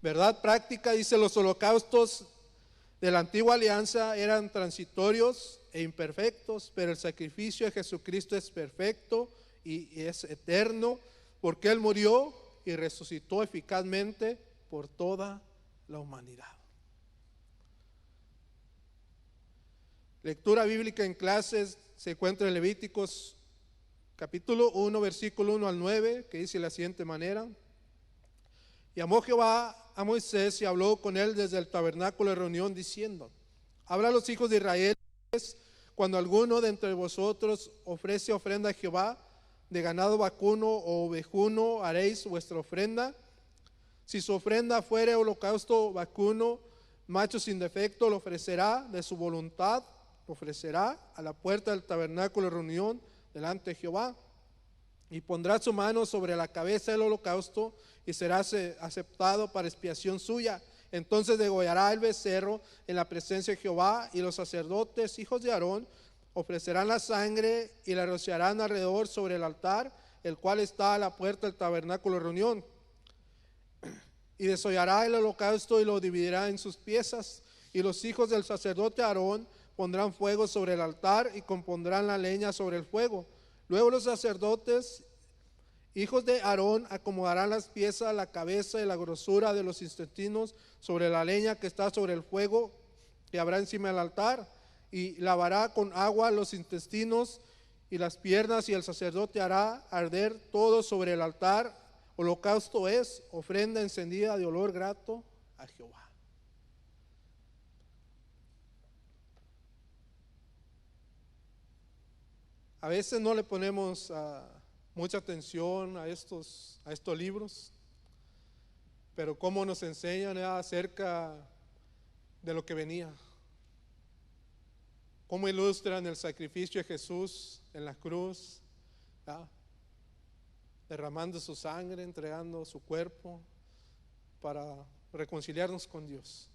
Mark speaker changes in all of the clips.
Speaker 1: Verdad práctica, dice, los holocaustos de la antigua alianza eran transitorios e imperfectos, pero el sacrificio de Jesucristo es perfecto y es eterno, porque Él murió y resucitó eficazmente por toda la humanidad. Lectura bíblica en clases se encuentra en Levíticos capítulo 1, versículo 1 al 9, que dice de la siguiente manera: y amó Jehová a Moisés y habló con él desde el tabernáculo de reunión, diciendo: habla a los hijos de Israel, cuando alguno de entre vosotros ofrece ofrenda a Jehová, de ganado vacuno o ovejuno haréis vuestra ofrenda. Si su ofrenda fuere holocausto vacuno, macho sin defecto, lo ofrecerá de su voluntad, lo ofrecerá a la puerta del tabernáculo de reunión delante de Jehová, y pondrá su mano sobre la cabeza del holocausto y será aceptado para expiación suya. Entonces degollará el becerro en la presencia de Jehová, y los sacerdotes, hijos de Aarón, ofrecerán la sangre y la rociarán alrededor sobre el altar, el cual está a la puerta del tabernáculo de reunión. Y desollará el holocausto y lo dividirá en sus piezas, y los hijos del sacerdote Aarón pondrán fuego sobre el altar y compondrán la leña sobre el fuego. Luego los sacerdotes, hijos de Aarón, acomodarán las piezas, la cabeza y la grosura de los intestinos sobre la leña que está sobre el fuego que habrá encima del altar, y lavará con agua los intestinos y las piernas, y el sacerdote hará arder todo sobre el altar. Holocausto es ofrenda encendida de olor grato a Jehová. A veces no le ponemos mucha atención a estos libros, pero cómo nos enseñan acerca de lo que venía, cómo ilustran el sacrificio de Jesús en la cruz, ¿verdad? Derramando su sangre, entregando su cuerpo para reconciliarnos con Dios,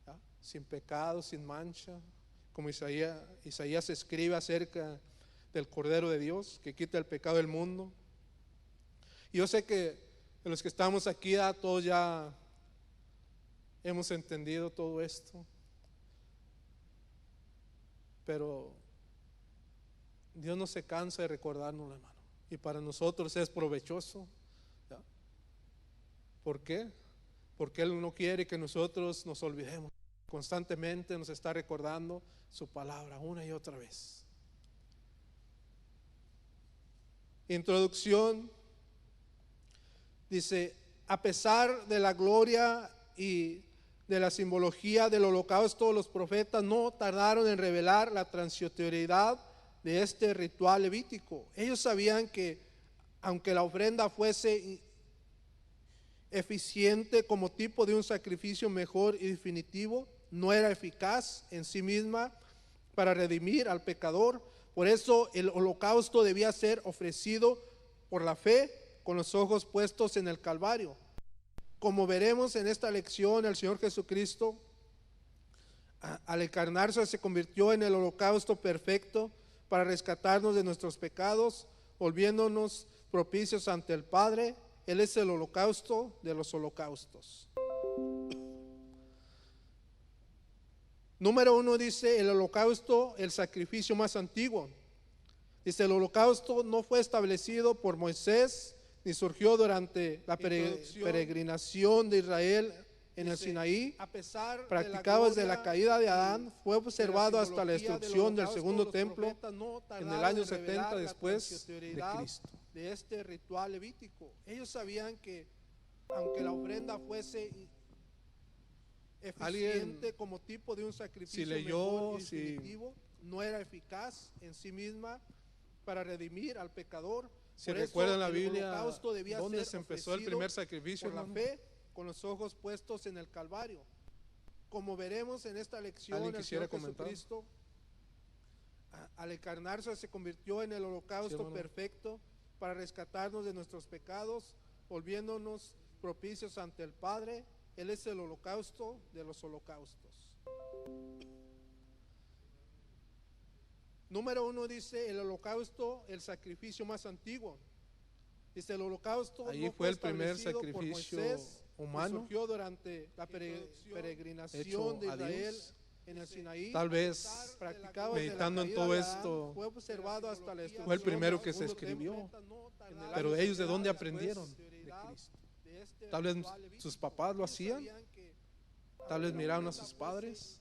Speaker 1: ¿verdad? Sin pecado, sin mancha, como Isaías escribe acerca del Cordero de Dios que quita el pecado del mundo. Y yo sé que de los que estamos aquí, todos ya hemos entendido todo esto, pero Dios no se cansa de recordarnos, hermano, y para nosotros es provechoso, ¿ya? ¿Por qué? Porque Él no quiere que nosotros nos olvidemos. Constantemente nos está recordando su palabra una y otra vez. Introducción. Dice: a pesar de la gloria y de la simbología del holocausto, los profetas no tardaron en revelar la transitoriedad de este ritual levítico. Ellos sabían que aunque la ofrenda fuese eficiente como tipo de un sacrificio mejor y definitivo, no era eficaz en sí misma para redimir al pecador. Por eso el holocausto debía ser ofrecido por la fe, con los ojos puestos en el Calvario. Como veremos en esta lección, el Señor Jesucristo, al encarnarse, se convirtió en el holocausto perfecto para rescatarnos de nuestros pecados, volviéndonos propicios ante el Padre. Él es el holocausto de los holocaustos. Número 1 dice: el holocausto, el sacrificio más antiguo. Dice: el holocausto no fue establecido por Moisés, ni surgió durante la peregrinación de Israel en el Sinaí, practicado desde la caída de Adán, fue observado hasta la destrucción del segundo templo en el año 70 después de Cristo. De este ritual levítico, ellos sabían que aunque la ofrenda fuese eficiente como tipo de un sacrificio mejor y definitivo, no era eficaz en sí misma para redimir al pecador.
Speaker 2: Si recuerdan la Biblia, ¿dónde se empezó el primer sacrificio?
Speaker 1: Por la fe, con los ojos puestos en el Calvario. Como veremos en esta lección, el Señor Jesucristo, al encarnarse, se convirtió en el holocausto perfecto para rescatarnos de nuestros pecados, volviéndonos propicios ante el Padre. Él es el holocausto de los holocaustos. Número 1 dice: el holocausto, el sacrificio más antiguo. Dice, el holocausto
Speaker 2: Ahí
Speaker 1: no
Speaker 2: fue el primer
Speaker 1: establecido por
Speaker 2: sacrificio
Speaker 1: Moisés,
Speaker 2: humano
Speaker 1: surgió durante la peregrinación de
Speaker 2: hecho a
Speaker 1: Israel
Speaker 2: Dios.
Speaker 1: en el Sinaí.
Speaker 2: Tal vez
Speaker 1: Practicado
Speaker 2: meditando en
Speaker 1: desde la
Speaker 2: todo
Speaker 1: caída de Adán,
Speaker 2: esto,
Speaker 1: fue observado hasta la
Speaker 2: fue el primero que se
Speaker 1: destrucción del
Speaker 2: escribió.
Speaker 1: segundo templo.
Speaker 2: Pero ellos ¿de dónde
Speaker 1: Después
Speaker 2: aprendieron?
Speaker 1: de
Speaker 2: De Cristo.
Speaker 1: este
Speaker 2: Tal vez
Speaker 1: ritual levítico.
Speaker 2: sus papás lo hacían,
Speaker 1: Sabían que
Speaker 2: tal vez miraron a sus padres,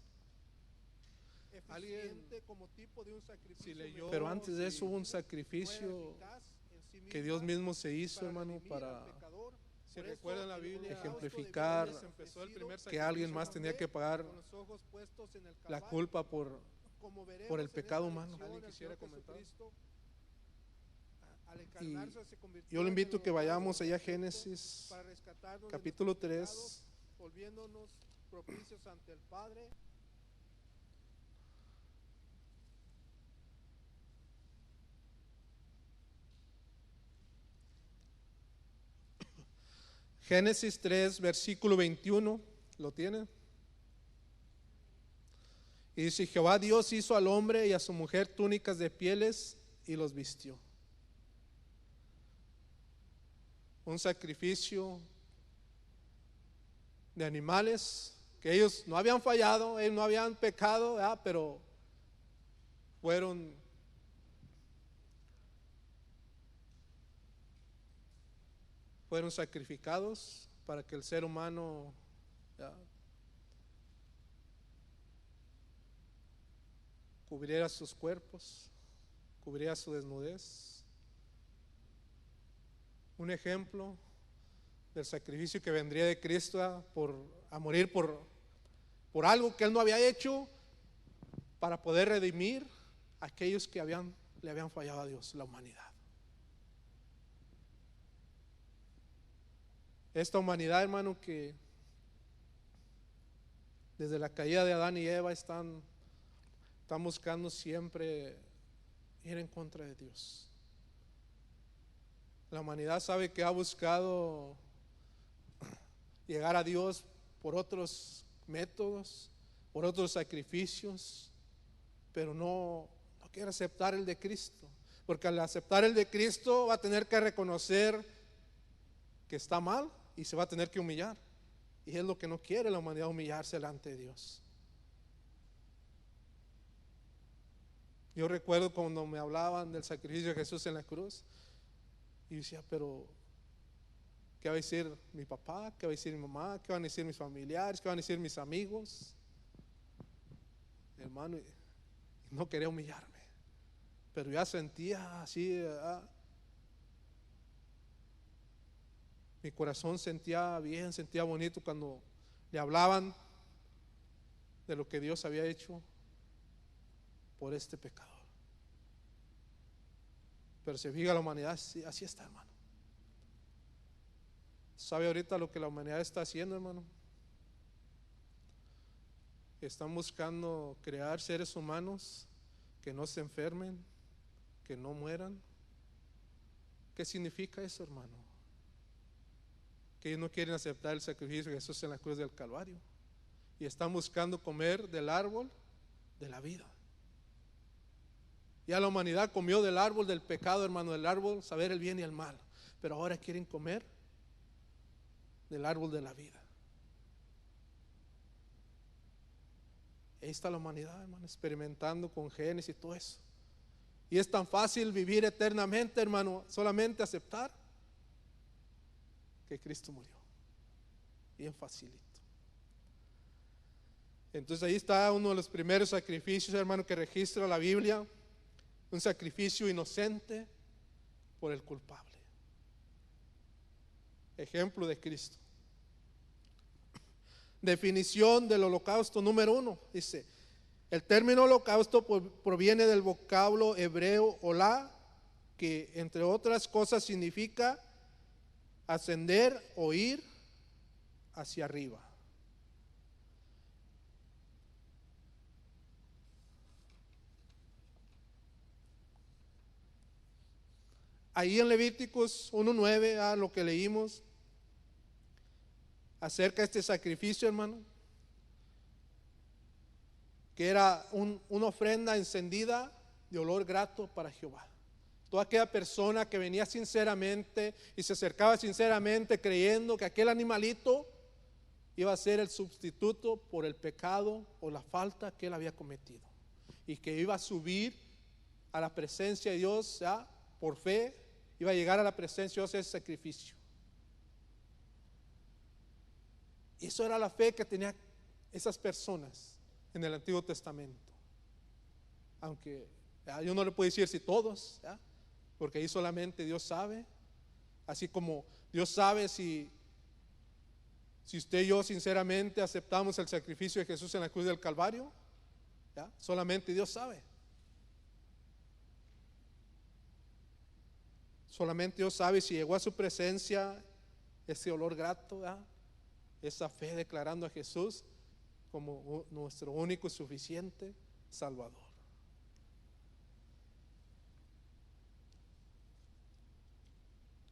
Speaker 1: eficiente como tipo de un sacrificio
Speaker 2: pero
Speaker 1: menor,
Speaker 2: antes de eso hubo un
Speaker 1: no era
Speaker 2: sacrificio
Speaker 1: eficaz en sí
Speaker 2: que
Speaker 1: misma
Speaker 2: Dios mismo se hizo,
Speaker 1: para
Speaker 2: hermano,
Speaker 1: redimir
Speaker 2: para
Speaker 1: al pecador.
Speaker 2: si
Speaker 1: Por eso
Speaker 2: recuerdan la
Speaker 1: el
Speaker 2: Biblia,
Speaker 1: holocausto
Speaker 2: ejemplificar
Speaker 1: debía ser ofrecido
Speaker 2: que alguien más tenía que pagar
Speaker 1: con los ojos puestos en el
Speaker 2: la
Speaker 1: Calvario.
Speaker 2: culpa por
Speaker 1: Como veremos
Speaker 2: por el
Speaker 1: en
Speaker 2: pecado
Speaker 1: esta
Speaker 2: humano.
Speaker 1: lección,
Speaker 2: ¿Alguien
Speaker 1: el
Speaker 2: quisiera
Speaker 1: Señor
Speaker 2: comentar?
Speaker 1: Jesucristo, al
Speaker 2: Y
Speaker 1: encarnarse, se convirtió
Speaker 2: yo le
Speaker 1: en
Speaker 2: invito
Speaker 1: el
Speaker 2: que vayamos
Speaker 1: holocausto
Speaker 2: allá a
Speaker 1: perfecto
Speaker 2: Génesis
Speaker 1: para rescatarnos de
Speaker 2: capítulo
Speaker 1: nuestros
Speaker 2: 3.
Speaker 1: pecados, volviéndonos propicios ante el Padre.
Speaker 2: Génesis 3, versículo 21, ¿lo tiene? Y dice, Jehová Dios hizo al hombre y a su mujer túnicas de pieles y los vistió. Un sacrificio de animales que ellos no habían fallado, ellos no habían pecado, ¿verdad? Pero fueron sacrificados para que el ser humano, ¿verdad?, cubriera sus cuerpos, cubriera su desnudez. Un ejemplo del sacrificio que vendría de Cristo a morir por algo que Él no había hecho, para poder redimir a aquellos que le habían fallado a Dios, la humanidad. Esta humanidad, hermano, que desde la caída de Adán y Eva están buscando siempre ir en contra de Dios. La humanidad sabe que ha buscado llegar a Dios por otros métodos, por otros sacrificios, pero no quiere aceptar el de Cristo, porque al aceptar el de Cristo va a tener que reconocer que está mal y se va a tener que humillar, y es lo que no quiere la humanidad, humillarse delante de Dios. Yo recuerdo cuando me hablaban del sacrificio de Jesús en la cruz, y decía, pero ¿qué va a decir mi papá? ¿Qué va a decir mi mamá? ¿Qué van a decir mis familiares? ¿Qué van a decir mis amigos? Hermano, y no quería humillarme, pero ya sentía así, mi corazón sentía bien, sentía bonito cuando le hablaban de lo que Dios había hecho por este pecador. Pero se fija la humanidad, así está, hermano. ¿Sabe ahorita lo que la humanidad está haciendo, hermano? Están buscando crear seres humanos que no se enfermen, que no mueran. ¿Qué significa eso, hermano? Que ellos no quieren aceptar el sacrificio de Jesús en la cruz del Calvario, y están buscando comer del árbol de la vida. Ya la humanidad comió del árbol del pecado, hermano, del árbol saber el bien y el mal, pero ahora quieren comer del árbol de la vida. Ahí está la humanidad, hermano, experimentando con genes y todo eso. Y es tan fácil vivir eternamente, hermano, solamente aceptar que Cristo murió. Bien facilito. Entonces ahí está uno de los primeros sacrificios, hermano, que registra la Biblia. Un sacrificio inocente por el culpable. Ejemplo de Cristo. Definición del holocausto número 1. Dice, el término holocausto proviene del vocablo hebreo olá, que entre otras cosas significa ascender o ir hacia arriba. Ahí en Levíticos 1:9, lo que leímos acerca de este sacrificio, hermano, que era una ofrenda encendida de olor grato para Jehová.
Speaker 1: Toda aquella persona que venía sinceramente y se acercaba sinceramente creyendo que aquel animalito iba a ser el sustituto por el pecado o la falta que él había cometido, y que iba a subir a la presencia de Dios, ¿ya? Por fe, iba a llegar a la presencia de Dios ese sacrificio. Y eso era la fe que tenían esas personas en el Antiguo Testamento. Aunque yo no le puedo decir si todos, ¿ya? Porque ahí solamente Dios sabe. Así como Dios sabe si usted y yo sinceramente aceptamos el sacrificio de Jesús en la cruz del Calvario, ¿ya? Solamente Dios sabe. Solamente Dios sabe si llegó a su presencia ese olor grato, ¿ya? Esa fe declarando a Jesús como nuestro único y suficiente Salvador.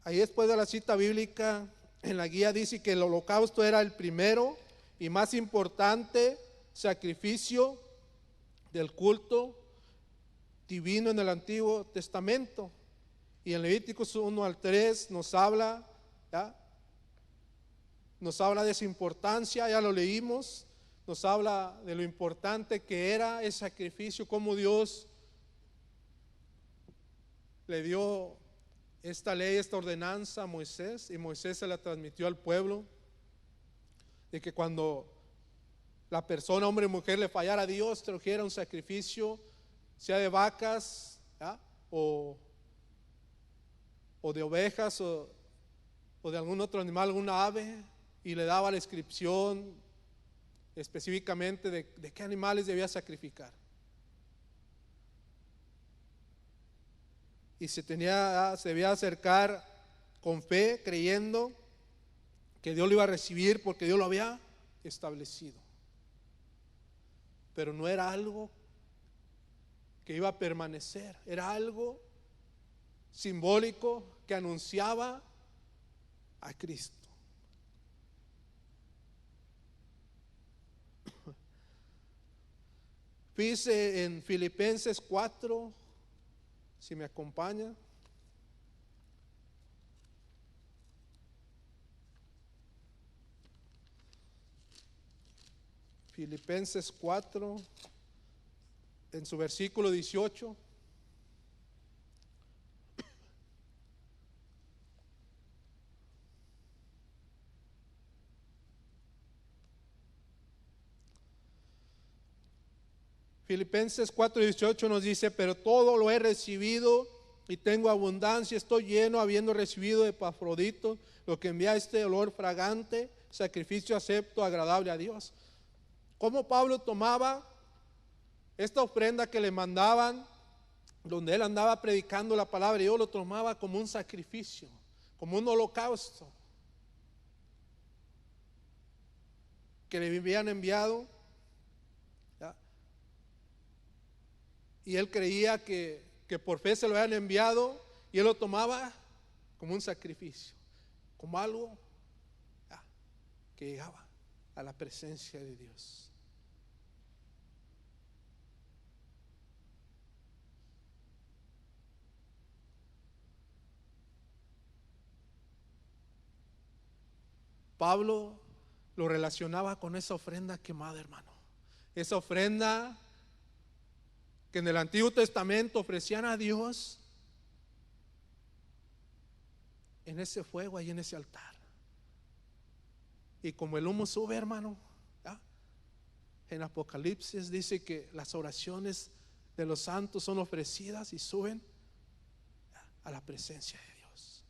Speaker 1: Ahí después de la cita bíblica, en la guía dice que el holocausto era el primero y más importante sacrificio del culto divino en el Antiguo Testamento. Y en Levíticos 1 al 3 nos habla, ¿ya? Nos habla de esa importancia, ya lo leímos, nos habla de lo importante que era ese sacrificio, cómo Dios le dio esta ley, esta ordenanza a Moisés, y Moisés se la transmitió al pueblo, de que cuando la persona, hombre o mujer, le fallara a Dios, trajera un sacrificio, sea de vacas, ¿ya? o de ovejas, o de algún otro animal, alguna ave, y le daba la descripción específicamente de qué animales debía sacrificar. Y se debía acercar con fe, creyendo que Dios lo iba a recibir porque Dios lo había establecido. Pero no era algo que iba a permanecer, era algo simbólico que anunciaba a Cristo. Dice en Filipenses 4, si me acompaña. Filipenses 4, en su versículo 18. Filipenses 4:18 nos dice: pero todo lo he recibido y tengo abundancia, estoy lleno, habiendo recibido de Epafrodito lo que envía este olor fragante, sacrificio acepto, agradable a Dios. Como Pablo tomaba esta ofrenda que le mandaban, donde él andaba predicando la palabra, y yo lo tomaba como un sacrificio, como un holocausto que le habían enviado. Y él creía que por fe se lo habían enviado, y él lo tomaba como un sacrificio, como algo que llegaba a la presencia de Dios. Pablo lo relacionaba con esa ofrenda quemada, hermano. Esa ofrenda que en el Antiguo Testamento ofrecían a Dios en ese fuego, ahí en ese altar. Y como el humo sube, hermano, ¿ya? En Apocalipsis dice que las oraciones de los santos son ofrecidas y suben, ¿ya?, a la presencia de Dios.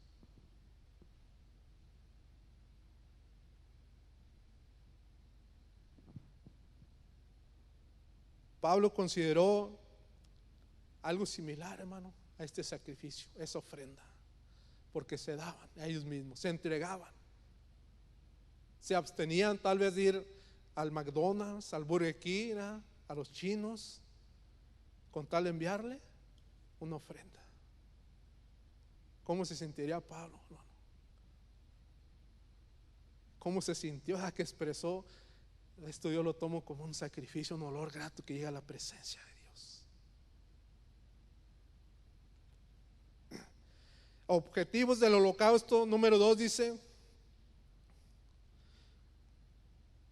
Speaker 1: Pablo consideró algo similar, hermano, a este sacrificio, esa ofrenda, porque se daban a ellos mismos, se entregaban, se abstenían tal vez de ir al McDonald's, al Burger King, a los chinos, con tal de enviarle una ofrenda. ¿Cómo se sentiría Pablo, hermano? ¿Cómo se sintió? Que expresó: esto yo lo tomo como un sacrificio, un olor grato que llega a la presencia de Dios. Objetivos del holocausto, número 2 dice,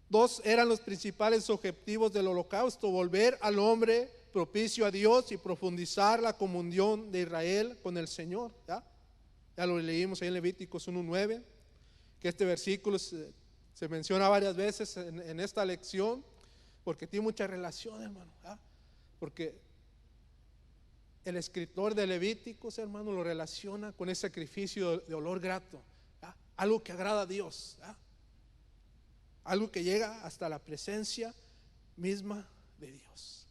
Speaker 1: dos eran los principales objetivos del holocausto: volver al hombre propicio a Dios y profundizar la comunión de Israel con el Señor. Ya lo leímos ahí en Levíticos 1:9, que este versículo se menciona varias veces en esta lección, porque tiene mucha relación, hermano. Porque el escritor de Levíticos, hermano, lo relaciona con ese sacrificio de olor grato, algo que agrada a Dios, algo que llega hasta la presencia misma de Dios.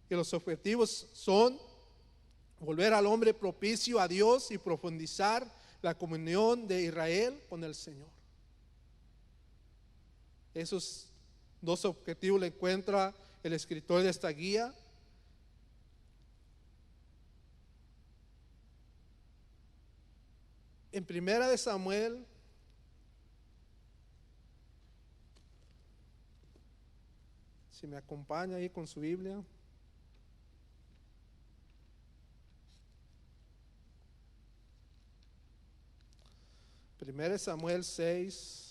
Speaker 1: Y los objetivos son volver al hombre propicio a Dios y profundizar la comunión de Israel con el Señor. Esos dos objetivos le encuentra el escritor de esta guía. En Primera de Samuel, si me acompaña ahí con su Biblia. Primera de Samuel 6.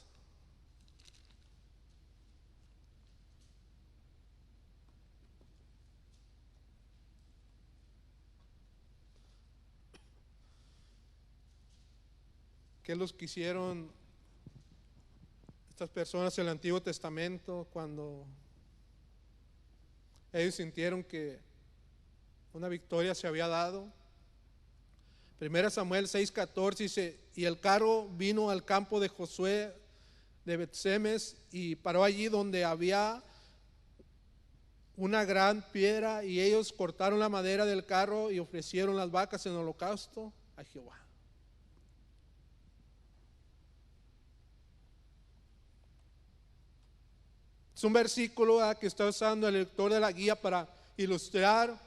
Speaker 1: ¿Qué los que hicieron estas personas en el Antiguo Testamento cuando ellos sintieron que una victoria se había dado? Primera Samuel 6:14 dice: y el carro vino al campo de Josué de Bet-Semes y paró allí donde había una gran piedra, y ellos cortaron la madera del carro y ofrecieron las vacas en holocausto a Jehová. Es un versículo que está usando el lector de la guía para ilustrar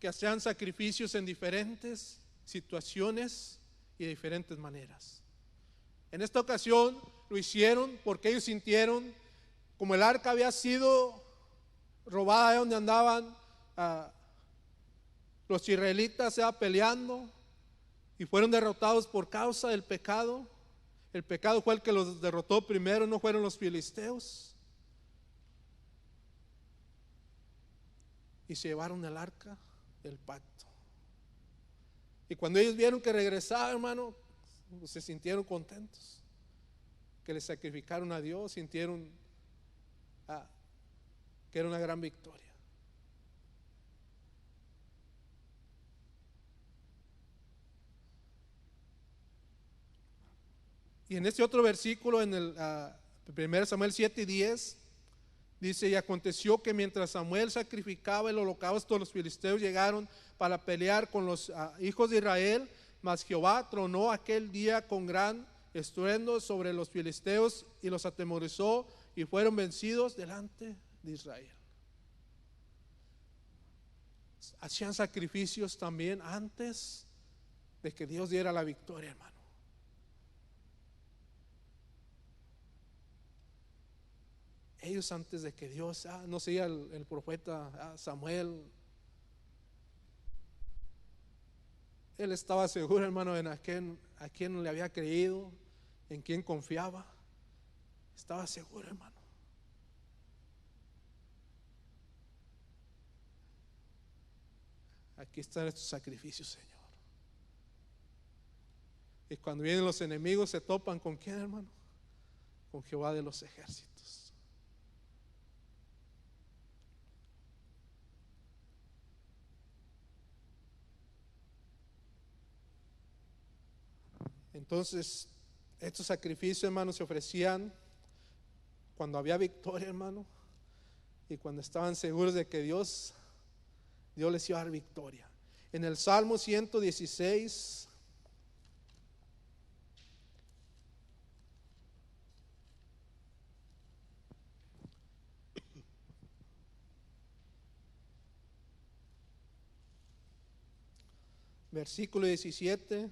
Speaker 1: que hacían sacrificios en diferentes situaciones y de diferentes maneras. En esta ocasión lo hicieron porque ellos sintieron, como el arca había sido robada de donde andaban los israelitas peleando, y fueron derrotados por causa del pecado. El pecado fue el que los derrotó primero, no fueron los filisteos. Y se llevaron el arca del pacto. Y cuando ellos vieron que regresaba, hermano, pues se sintieron contentos, que le sacrificaron a Dios, sintieron que era una gran victoria. Y en este otro versículo, en el 1 Samuel 7:10, dice: y aconteció que mientras Samuel sacrificaba el holocausto, los filisteos llegaron para pelear con los hijos de Israel, mas Jehová tronó aquel día con gran estruendo sobre los filisteos y los atemorizó, y fueron vencidos delante de Israel. Hacían sacrificios también antes de que Dios diera la victoria, hermano. Ellos, antes de que Dios, no sé, el profeta Samuel, él estaba seguro, hermano, a quién le había creído, en quién confiaba. Estaba seguro, hermano. Aquí están estos sacrificios, Señor. Y cuando vienen los enemigos, se topan ¿con quién, hermano? Con Jehová de los ejércitos. Entonces, estos sacrificios, hermano, se ofrecían cuando había victoria, hermano, y cuando estaban seguros de que Dios les iba a dar victoria. En el Salmo 116, versículo 17.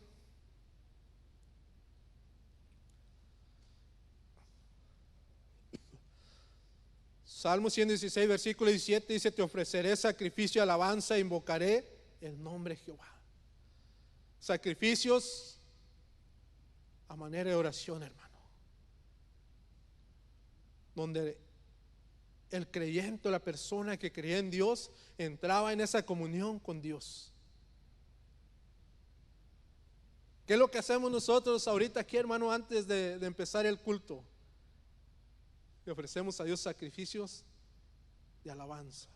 Speaker 1: Salmo 116, versículo 17 dice: te ofreceré sacrificio, alabanza, invocaré el nombre de Jehová. Sacrificios a manera de oración, hermano, donde el creyente, la persona que creía en Dios, entraba en esa comunión con Dios. ¿Qué es lo que hacemos nosotros ahorita aquí, hermano, antes de empezar el culto? Le ofrecemos a Dios sacrificios de alabanza.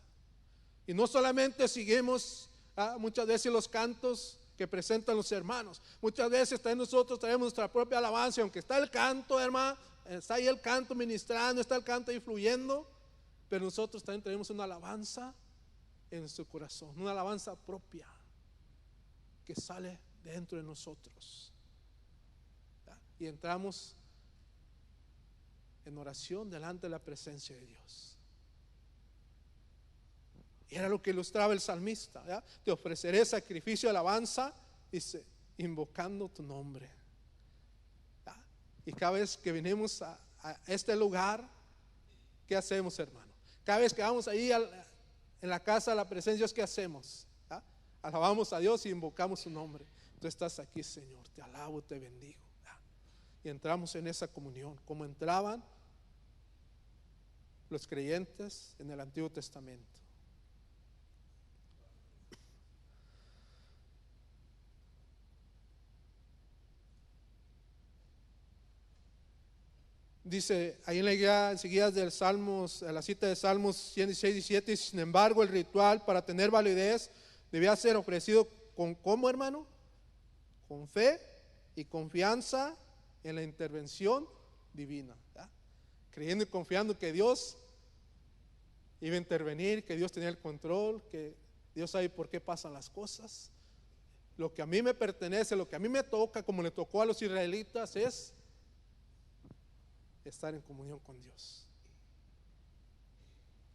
Speaker 1: Y no solamente seguimos muchas veces los cantos que presentan los hermanos. Muchas veces también nosotros traemos nuestra propia alabanza, aunque está el canto, hermano, está ahí el canto ministrando, está el canto ahí fluyendo, pero nosotros también tenemos una alabanza en nuestro corazón, una alabanza propia que sale dentro de nosotros. Y entramos en oración delante de la presencia de Dios. Y era lo que ilustraba el salmista, ¿ya? Te ofreceré sacrificio de alabanza, dice, invocando tu nombre. ¿Ya? Y cada vez que venimos a este lugar, ¿qué hacemos, hermano? Cada vez que vamos ahí en la casa de la presencia de Dios, ¿qué hacemos? ¿Ya? Alabamos a Dios y invocamos su nombre. Tú estás aquí, Señor, te alabo, te bendigo. ¿Ya? Y entramos en esa comunión, como entraban los creyentes en el Antiguo Testamento. Dice ahí en la guía, enseguida del Salmos, a la cita de Salmos 116, 17, sin embargo el ritual para tener validez debía ser ofrecido con, ¿cómo, hermano? Con fe y confianza en la intervención divina, ¿ya? Creyendo y confiando que Dios iba a intervenir, que Dios tenía el control, que Dios sabe por qué pasan las cosas. Lo que a mí me pertenece, lo que a mí me toca, como le tocó a los israelitas, es estar en comunión con Dios.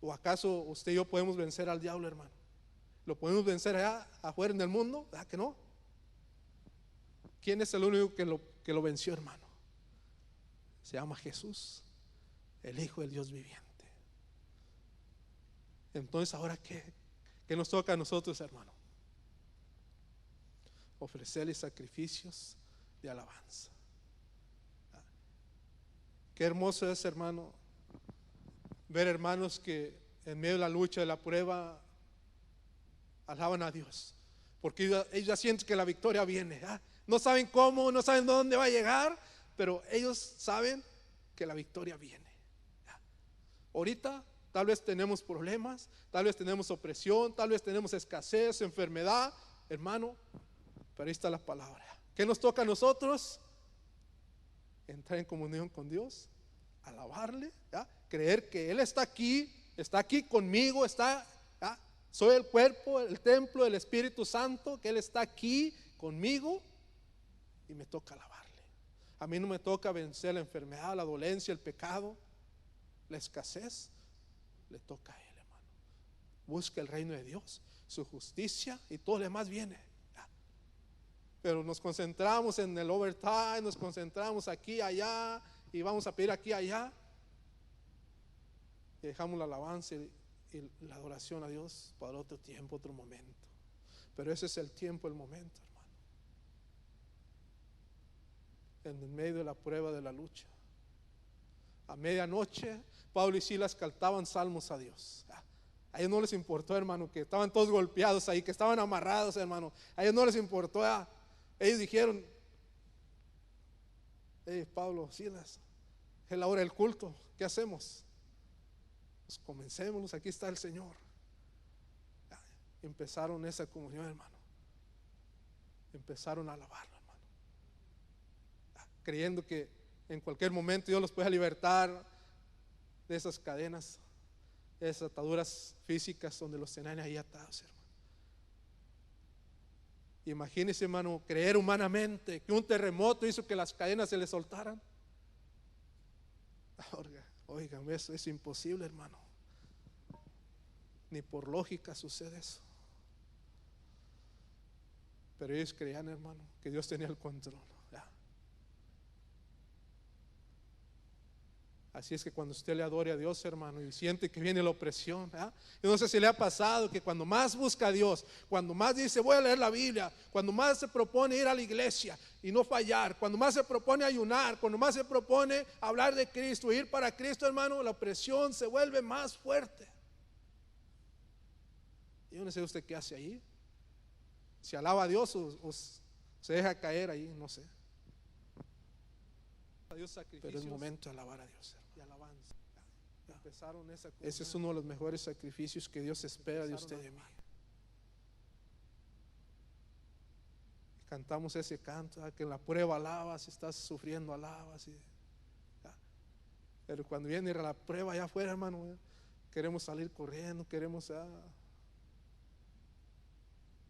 Speaker 1: ¿O acaso usted y yo podemos vencer al diablo, hermano? ¿Lo podemos vencer allá afuera en el mundo? ¿Verdad que no? ¿Quién es el único que lo venció, hermano? Se llama Jesús, el Hijo del Dios viviente. Entonces, ¿ahora qué nos toca a nosotros, hermano? Ofrecerle sacrificios de alabanza. Qué hermoso es, hermano, ver hermanos que en medio de la lucha, de la prueba, alaban a Dios, porque ellos ya sienten que la victoria viene. No saben cómo, no saben dónde va a llegar, pero ellos saben que la victoria viene. Ahorita tal vez tenemos problemas, tal vez tenemos opresión, tal vez tenemos escasez, enfermedad, hermano, pero ahí está la palabra. ¿Qué nos toca a nosotros? Entrar en comunión con Dios, alabarle, ¿ya? Creer que Él está aquí conmigo, ¿ya? Soy el cuerpo, el templo del Espíritu Santo, que Él está aquí conmigo y me toca alabarle. A mí no me toca vencer la enfermedad, la dolencia, el pecado, la escasez, le toca a Él, hermano. Busca el reino de Dios, su justicia y todo lo demás viene. Pero nos concentramos en el overtime, nos concentramos aquí, allá, y vamos a pedir aquí, allá, y dejamos la alabanza y la adoración a Dios para otro tiempo, otro momento. Pero ese es el tiempo, el momento, hermano. En el medio de la prueba, de la lucha, a medianoche, Pablo y Silas cantaban salmos a Dios. A ellos no les importó, hermano, que estaban todos golpeados ahí, que estaban amarrados, hermano. A ellos no les importó. Ellos dijeron: Pablo, Silas, es la hora del culto, ¿qué hacemos? Pues comencémonos, aquí está el Señor. Empezaron esa comunión, hermano. Empezaron a alabarlo, hermano, creyendo que en cualquier momento Dios los puede libertar de esas cadenas, de esas ataduras físicas donde los tenían ahí atados, hermano. Imagínese, hermano, creer humanamente que un terremoto hizo que las cadenas se le soltaran. Oigan, eso es imposible, hermano. Ni por lógica sucede eso. Pero ellos creían, hermano, que Dios tenía el control. Así es que cuando usted le adore a Dios, hermano, y siente que viene la opresión, ¿verdad? Yo no sé si le ha pasado que cuando más busca a Dios, cuando más dice voy a leer la Biblia, cuando más se propone ir a la iglesia y no fallar, cuando más se propone ayunar, cuando más se propone hablar de Cristo, ir para Cristo, hermano, la opresión se vuelve más fuerte. Yo no sé usted qué hace ahí, si alaba a Dios o se deja caer ahí, no sé. Pero es momento de alabar a Dios, y alabanza. Ese es uno de los mejores sacrificios que Dios espera de usted y de mí. Cantamos ese canto, que en la prueba alabas, si estás sufriendo alabas. Pero cuando viene la prueba allá afuera, hermano, queremos salir corriendo, queremos...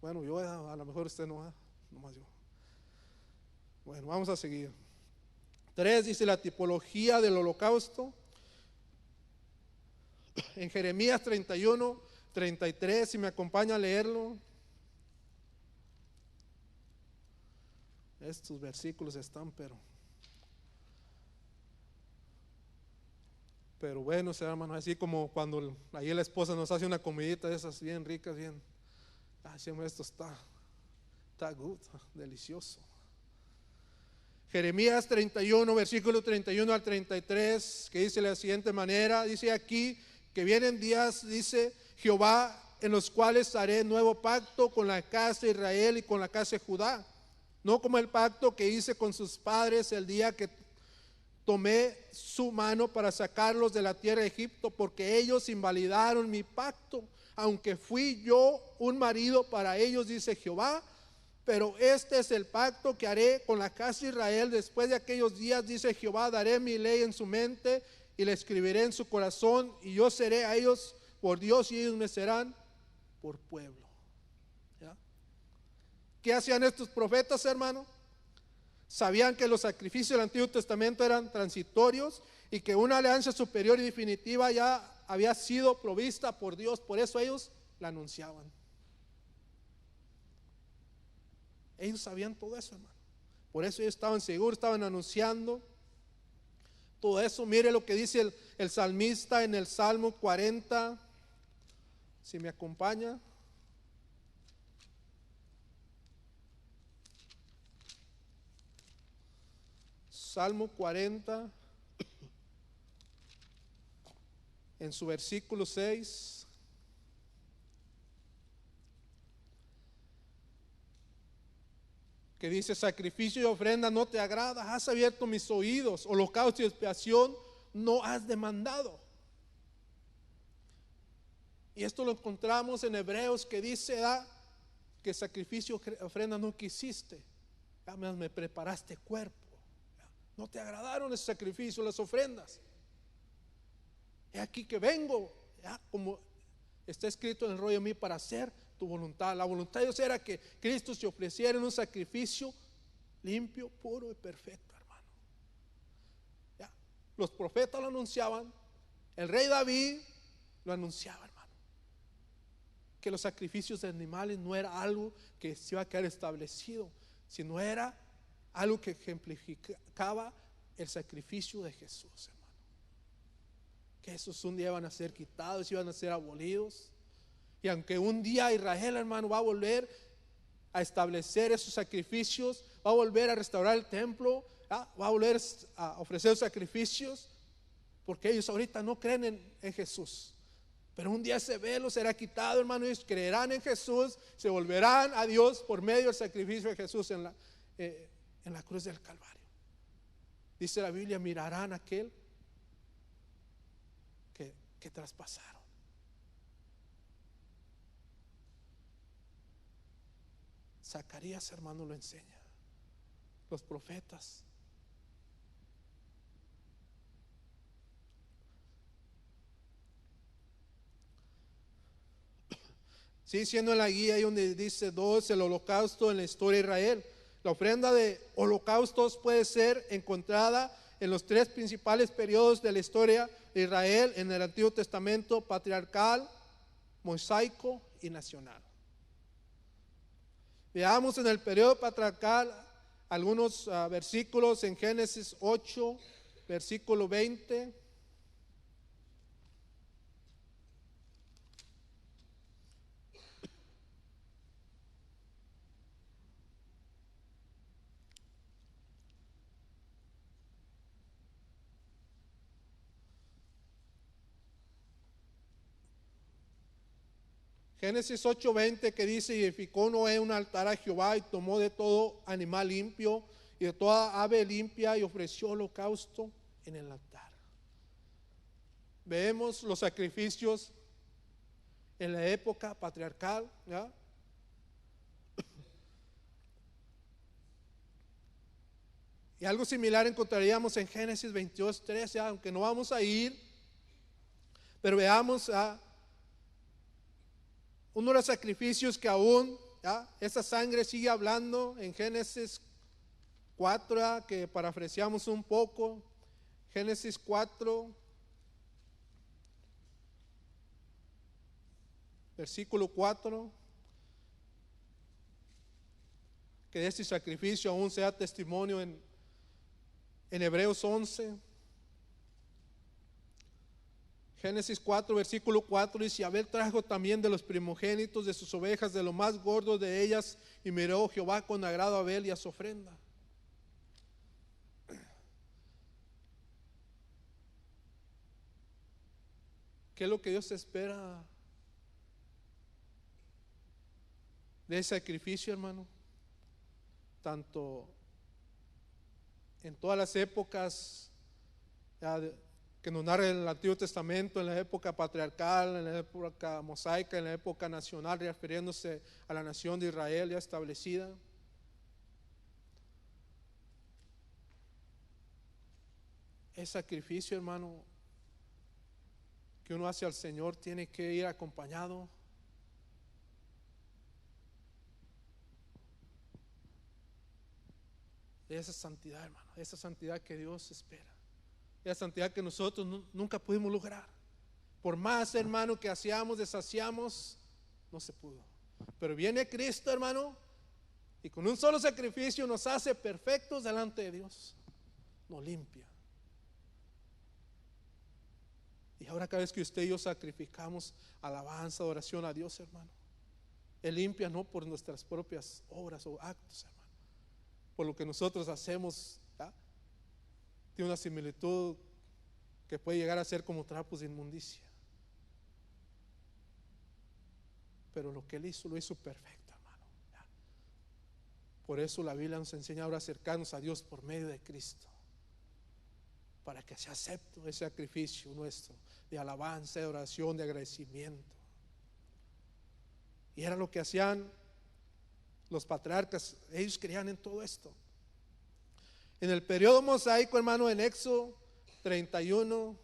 Speaker 1: Bueno, yo a lo mejor usted no, nomás yo. Bueno, vamos a seguir. 3 dice la tipología del holocausto. En Jeremías 31, 33, si me acompaña a leerlo. Estos versículos están, pero bueno, hermano, así como cuando ahí la esposa nos hace una comidita de esas bien ricas, bien, esto está good, delicioso. Jeremías 31, versículo 31 al 33, que dice de la siguiente manera, dice aquí que vienen días, dice Jehová, en los cuales haré nuevo pacto con la casa de Israel y con la casa de Judá, no como el pacto que hice con sus padres el día que tomé su mano para sacarlos de la tierra de Egipto, porque ellos invalidaron mi pacto, aunque fui yo un marido para ellos, dice Jehová. Pero este es el pacto que haré con la casa de Israel después de aquellos días, dice Jehová, daré mi ley en su mente y la escribiré en su corazón, y yo seré a ellos por Dios y ellos me serán por pueblo. ¿Ya? ¿Qué hacían estos profetas, hermano? Sabían que los sacrificios del Antiguo Testamento eran transitorios y que una alianza superior y definitiva ya había sido provista por Dios, por eso ellos la anunciaban. Ellos sabían todo eso, hermano. Por eso ellos estaban seguros, estaban anunciando todo eso. Mire lo que dice el salmista en el Salmo 40. Si me acompaña. Salmo 40, en su versículo 6. Que dice, sacrificio y ofrenda no te agrada, has abierto mis oídos, holocausto y expiación no has demandado. Y esto lo encontramos en Hebreos, que dice que sacrificio y ofrenda no quisiste, me preparaste cuerpo, no te agradaron ese sacrificio, las ofrendas. He aquí que vengo, como está escrito en el rollo de mí, para hacer tu voluntad. La voluntad de Dios era que Cristo se ofreciera en un sacrificio limpio, puro y perfecto, hermano. Los profetas lo anunciaban, el rey David lo anunciaba, hermano, que los sacrificios de animales no era algo que se iba a quedar establecido, sino era algo que ejemplificaba el sacrificio de Jesús, hermano. Que esos un día iban a ser quitados, iban a ser abolidos. Y aunque un día Israel, hermano, va a volver a establecer esos sacrificios, va a volver a restaurar el templo, va a volver a ofrecer sacrificios, porque ellos ahorita no creen en Jesús. Pero un día ese velo será quitado, hermano, ellos creerán en Jesús, se volverán a Dios por medio del sacrificio de Jesús en la cruz del Calvario. Dice la Biblia, mirarán a aquel que traspasaron. Zacarías, hermano, lo enseña. Los profetas. Sí, siendo en la guía ahí donde dice 2, el holocausto en la historia de Israel. La ofrenda de holocaustos puede ser encontrada en los 3 principales periodos de la historia de Israel, en el Antiguo Testamento: patriarcal, mosaico y nacional. Veamos en el periodo patriarcal algunos versículos en Génesis 8, versículo 20. Génesis 8:20 que dice: y edificó Noé un altar a Jehová y tomó de todo animal limpio y de toda ave limpia y ofreció holocausto en el altar. Vemos los sacrificios en la época patriarcal, ¿ya? Y algo similar encontraríamos en Génesis 22:13, aunque no vamos a ir, pero veamos uno de los sacrificios que aún, esa sangre sigue hablando en Génesis 4, que parafraseamos un poco. Génesis 4, versículo 4, que este sacrificio aún sea testimonio en Hebreos 11. Génesis 4, versículo 4 dice: Abel trajo también de los primogénitos de sus ovejas, de lo más gordo de ellas, y miró Jehová con agrado a Abel y a su ofrenda. ¿Qué es lo que Dios espera de ese sacrificio, hermano? Tanto en todas las épocas que nos narra el Antiguo Testamento, en la época patriarcal, en la época mosaica, en la época nacional, refiriéndose a la nación de Israel ya establecida. El sacrificio, hermano, que uno hace al Señor tiene que ir acompañado de esa santidad, hermano, esa santidad que Dios espera, esa santidad que nosotros nunca pudimos lograr. Por más, hermano, que hacíamos, deshacíamos, no se pudo. Pero viene Cristo, hermano, y con un solo sacrificio nos hace perfectos delante de Dios, nos limpia. Y ahora cada vez que usted y yo sacrificamos alabanza, adoración a Dios, hermano, Él limpia no por nuestras propias obras o actos, hermano, por lo que nosotros hacemos, tiene una similitud que puede llegar a ser como trapos de inmundicia. Pero lo que Él hizo, lo hizo perfecto, hermano. Por eso la Biblia nos enseña ahora a acercarnos a Dios por medio de Cristo, para que sea acepto ese sacrificio nuestro de alabanza, de oración, de agradecimiento. Y era lo que hacían los patriarcas. Ellos creían en todo esto. En el periodo mosaico, hermano, en Éxodo 31,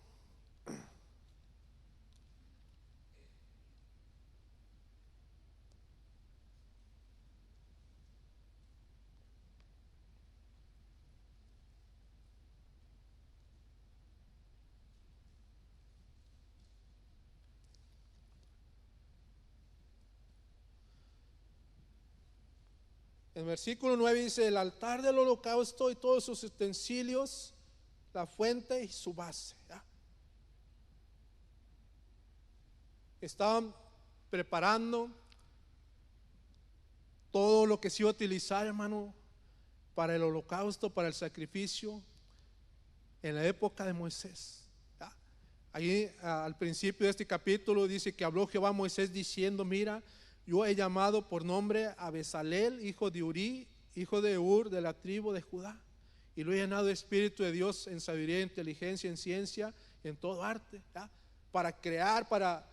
Speaker 1: en versículo 9 dice: el altar del holocausto y todos sus utensilios, la fuente y su base. Estaban preparando todo lo que se iba a utilizar, hermano, para el holocausto, para el sacrificio en la época de Moisés. Allí al principio de este capítulo dice que habló Jehová a Moisés diciendo: mira, yo he llamado por nombre a Bezalel, hijo de Uri, hijo de Ur, de la tribu de Judá, y lo he llenado de espíritu de Dios, en sabiduría, inteligencia, en ciencia, en todo arte, para crear, para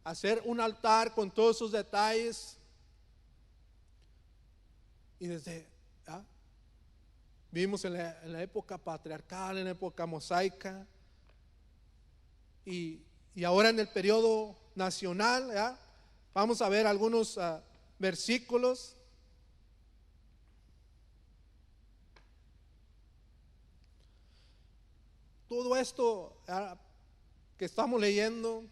Speaker 1: hacer un altar con todos sus detalles. Y desde vimos en la época patriarcal, en la época mosaica, y ahora en el periodo nacional, vamos a ver algunos versículos. Todo esto que estamos leyendo,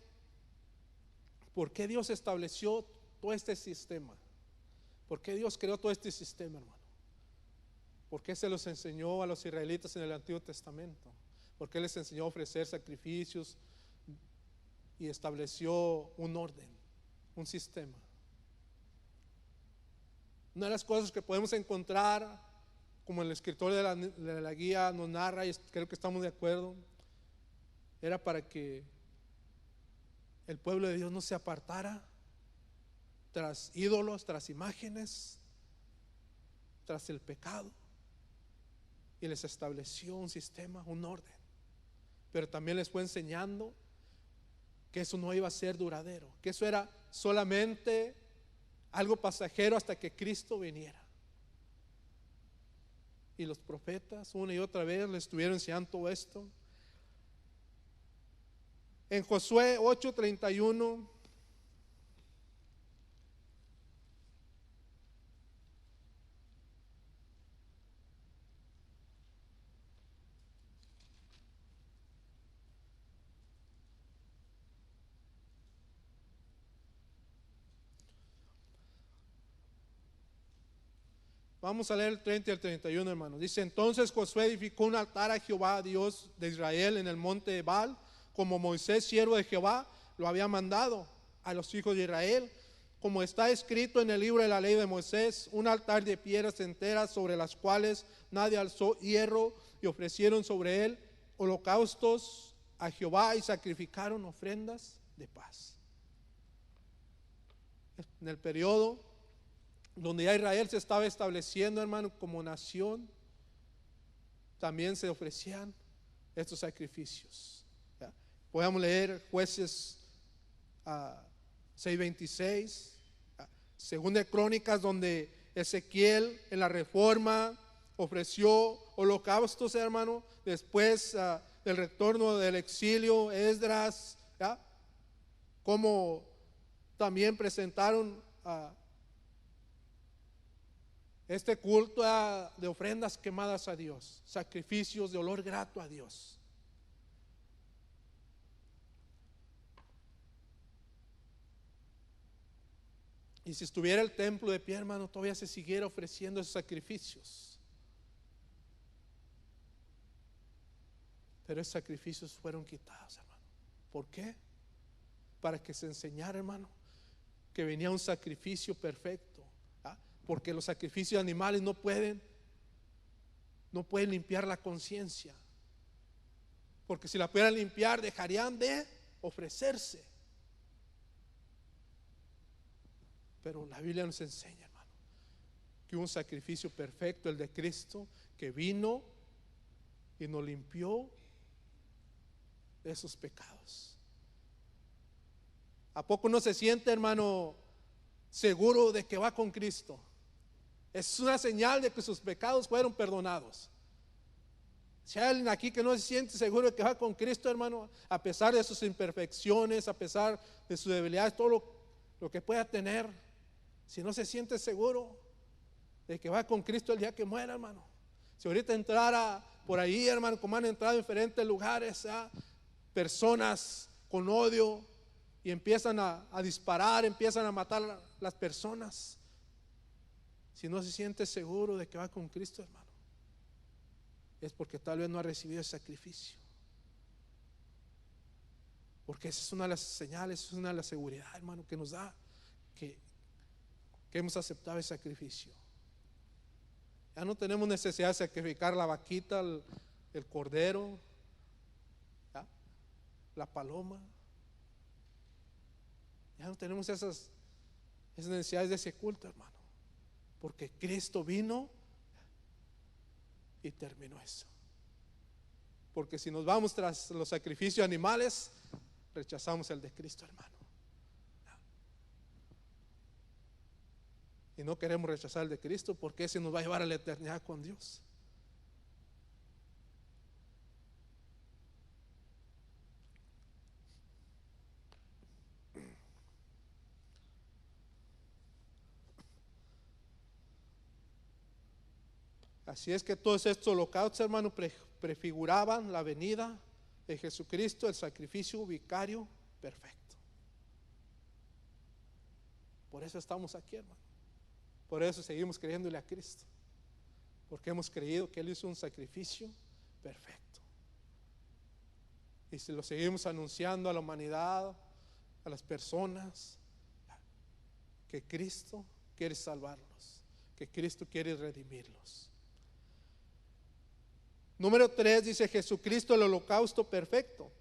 Speaker 1: ¿por qué Dios estableció todo este sistema? ¿Por qué Dios creó todo este sistema, hermano? ¿Por qué se los enseñó a los israelitas en el Antiguo Testamento? ¿Por qué les enseñó a ofrecer sacrificios y estableció un orden, un sistema? Una de las cosas que podemos encontrar, como el escritor de la guía nos narra, y creo que estamos de acuerdo, era para que el pueblo de Dios no se apartara tras ídolos, tras imágenes, tras el pecado, y les estableció un sistema, un orden, pero también les fue enseñando que eso no iba a ser duradero, que eso era solamente algo pasajero hasta que Cristo viniera. Y los profetas una y otra vez les estuvieron enseñando todo esto. En Josué 8:31 vamos a leer el 30 y el 31, hermanos. Dice: entonces Josué edificó un altar a Jehová, Dios de Israel, en el monte Ebal, como Moisés, siervo de Jehová, lo había mandado a los hijos de Israel, como está escrito en el libro de la ley de Moisés, un altar de piedras enteras sobre las cuales nadie alzó hierro, y ofrecieron sobre él holocaustos a Jehová y sacrificaron ofrendas de paz. En el periodo donde ya Israel se estaba estableciendo, hermano, como nación, también se ofrecían estos sacrificios. ¿Ya? Podemos leer Jueces 6:26, Segunda de Crónicas, donde Ezequiel en la reforma ofreció holocaustos, hermano, después del retorno del exilio, Esdras, ¿ya? Como también presentaron este culto de ofrendas quemadas a Dios, sacrificios de olor grato a Dios. Y si estuviera el templo de pie, hermano, todavía se siguiera ofreciendo esos sacrificios. Pero esos sacrificios fueron quitados, hermano. ¿Por qué? Para que se enseñara, hermano, que venía un sacrificio perfecto. Porque los sacrificios animales no pueden limpiar la conciencia, porque si la pudieran limpiar dejarían de ofrecerse. Pero la Biblia nos enseña, hermano, que hubo un sacrificio perfecto, el de Cristo, que vino y nos limpió de esos pecados. ¿A poco no se siente, hermano, seguro de que va con Cristo? Es una señal de que sus pecados fueron perdonados. Si hay alguien aquí que no se siente seguro de que va con Cristo, hermano, a pesar de sus imperfecciones, a pesar de sus debilidades, todo lo que pueda tener, si no se siente seguro de que va con Cristo el día que muera, hermano, si ahorita entrara por ahí, hermano, como han entrado en diferentes lugares, personas con odio, y empiezan a disparar, empiezan a matar a las personas, si no se siente seguro de que va con Cristo, hermano, es porque tal vez no ha recibido el sacrificio. Porque esa es una de las señales, es una de las seguridades, hermano, que nos da que hemos aceptado el sacrificio. Ya no tenemos necesidad de sacrificar la vaquita, el cordero, ¿ya? La paloma. Ya no tenemos esas necesidades de ese culto, hermano, porque Cristo vino y terminó eso. Porque si nos vamos tras los sacrificios animales, rechazamos el de Cristo, hermano. Y no queremos rechazar el de Cristo, porque ese nos va a llevar a la eternidad con Dios. Así es que todos estos holocaustos, hermano, prefiguraban la venida de Jesucristo, el sacrificio vicario perfecto. Por eso estamos aquí, hermano. Por eso seguimos creyéndole a Cristo, porque hemos creído que Él hizo un sacrificio perfecto. Y si lo seguimos anunciando a la humanidad, a las personas, que Cristo quiere salvarlos, que Cristo quiere redimirlos. Número 3 dice: Jesucristo, el holocausto perfecto,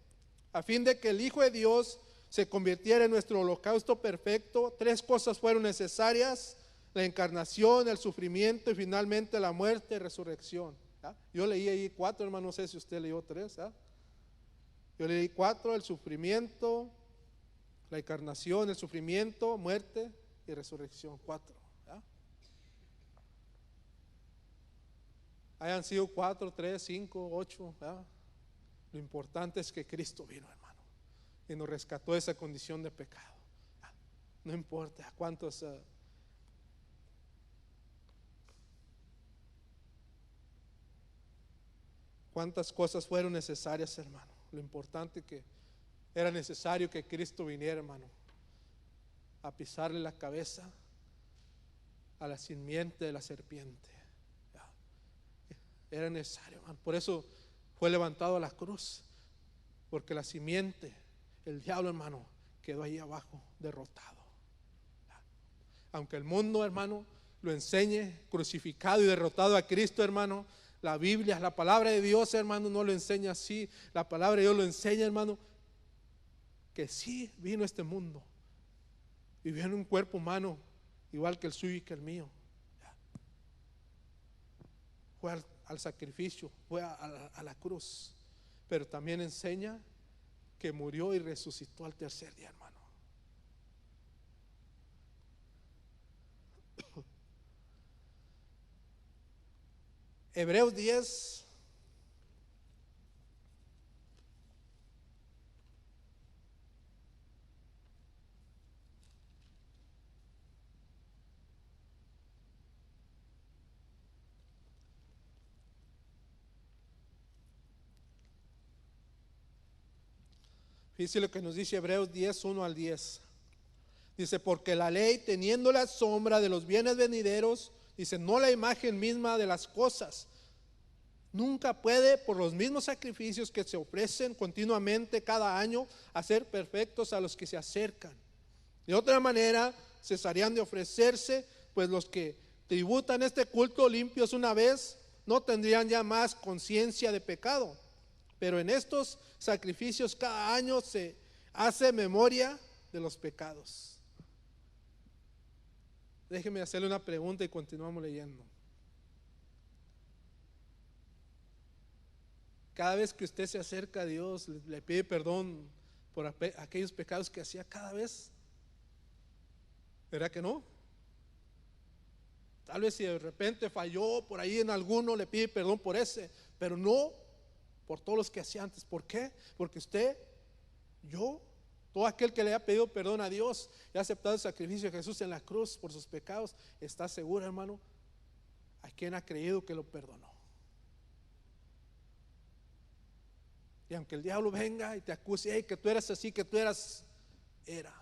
Speaker 1: a fin de que el Hijo de Dios se convirtiera en nuestro holocausto perfecto, 3 cosas fueron necesarias: la encarnación, el sufrimiento y finalmente la muerte y resurrección. ¿Ya? Yo leí ahí 4, hermano, no sé si usted leyó 3. ¿Ya? Yo leí 4: el sufrimiento, la encarnación, el sufrimiento, muerte y resurrección. 4. ¿Ya? Hayan sido 4, 3, 5, 8. ¿Ya? Lo importante es que Cristo vino, hermano, y nos rescató de esa condición de pecado. ¿Ya? No importa cuántos cuántas cosas fueron necesarias, hermano. Lo importante que era necesario que Cristo viniera, hermano, a pisarle la cabeza a la simiente de la serpiente. ¿Ya? Era necesario, hermano. Por eso fue levantado a la cruz, porque la simiente, el diablo, hermano, quedó ahí abajo derrotado. ¿Ya? Aunque el mundo, hermano, lo enseñe crucificado y derrotado a Cristo, hermano, la Biblia, la palabra de Dios, hermano, no lo enseña así. La palabra de Dios lo enseña, hermano, que sí vino a este mundo, vivió en un cuerpo humano igual que el suyo y que el mío. ¿Ya? Fue al sacrificio, fue a la cruz, pero también enseña que murió y resucitó al tercer día, hermano. Hebreos 10. Fíjese lo que nos dice Hebreos 10, 1 al 10. Dice: porque la ley, teniendo la sombra de los bienes venideros, dice, no la imagen misma de las cosas, nunca puede, por los mismos sacrificios que se ofrecen continuamente cada año, hacer perfectos a los que se acercan. De otra manera, cesarían de ofrecerse, pues los que tributan este culto limpios una vez no tendrían ya más conciencia de pecado. Pero en estos sacrificios cada año se hace memoria de los pecados. Déjeme hacerle una pregunta y continuamos leyendo. Cada vez que usted se acerca a Dios, le pide perdón por aquellos pecados que hacía cada vez. ¿Verdad que no? Tal vez si de repente falló por ahí en alguno, le pide perdón por ese, pero no por todos los que hacía antes. ¿Por qué? Porque usted, yo, todo aquel que le haya pedido perdón a Dios y ha aceptado el sacrificio de Jesús en la cruz por sus pecados, está seguro, hermano, a quien ha creído que lo perdonó. Y aunque el diablo venga y te acuse, hey, que tú eras así, que tú eras, era.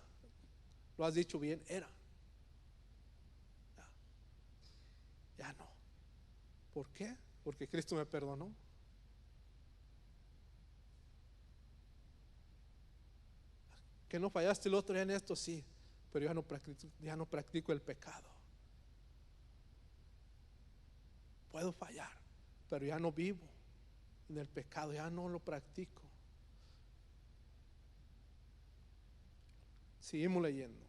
Speaker 1: Lo has dicho bien, era. Ya no. ¿Por qué? Porque Cristo me perdonó. Que no fallaste el otro día en esto, sí, pero ya no practico el pecado. Puedo fallar, pero ya no vivo en el pecado, ya no lo practico. Seguimos leyendo.